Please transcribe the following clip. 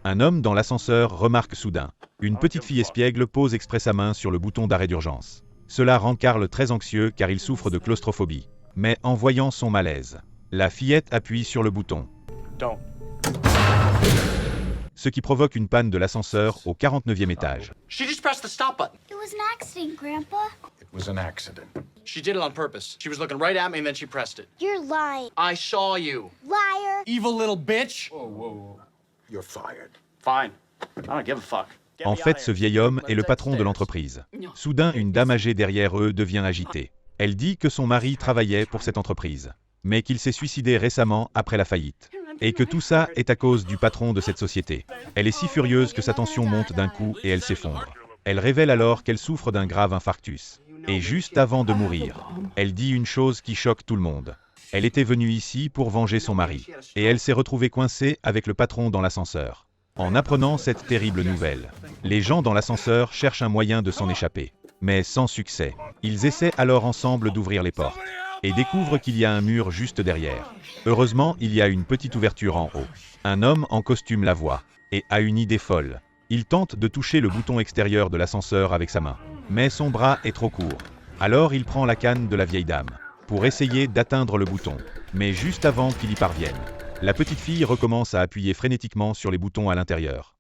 Un homme dans l'ascenseur remarque soudain. Une petite fille espiègle pose exprès sa main sur le bouton d'arrêt d'urgence. Cela rend Carl très anxieux car il souffre de claustrophobie. Mais en voyant son malaise, la fillette appuie sur le bouton. Ce qui provoque une panne de l'ascenseur au 49e étage. She just pressed the stop button. It was an accident, Grandpa. It was an accident. She did it on purpose. She was looking right at me and then she pressed it. You're lying. I saw you. Liar. Evil little bitch. Whoa. You're fired. Fine. I don't give a fuck. En fait, ce vieil homme est le patron de l'entreprise. Soudain, une dame âgée derrière eux devient agitée. Elle dit que son mari travaillait pour cette entreprise, mais qu'il s'est suicidé récemment après la faillite. Et que tout ça est à cause du patron de cette société. Elle est si furieuse que sa tension monte d'un coup et elle s'effondre. Elle révèle alors qu'elle souffre d'un grave infarctus. Et juste avant de mourir, elle dit une chose qui choque tout le monde. Elle était venue ici pour venger son mari. Et elle s'est retrouvée coincée avec le patron dans l'ascenseur. En apprenant cette terrible nouvelle, les gens dans l'ascenseur cherchent un moyen de s'en échapper. Mais sans succès. Ils essaient alors ensemble d'ouvrir les portes. Et découvrent qu'il y a un mur juste derrière. Heureusement, il y a une petite ouverture en haut. Un homme en costume la voit, et a une idée folle. Il tente de toucher le bouton extérieur de l'ascenseur avec sa main. Mais son bras est trop court. Alors il prend la canne de la vieille dame, pour essayer d'atteindre le bouton. Mais juste avant qu'il y parvienne, la petite fille recommence à appuyer frénétiquement sur les boutons à l'intérieur.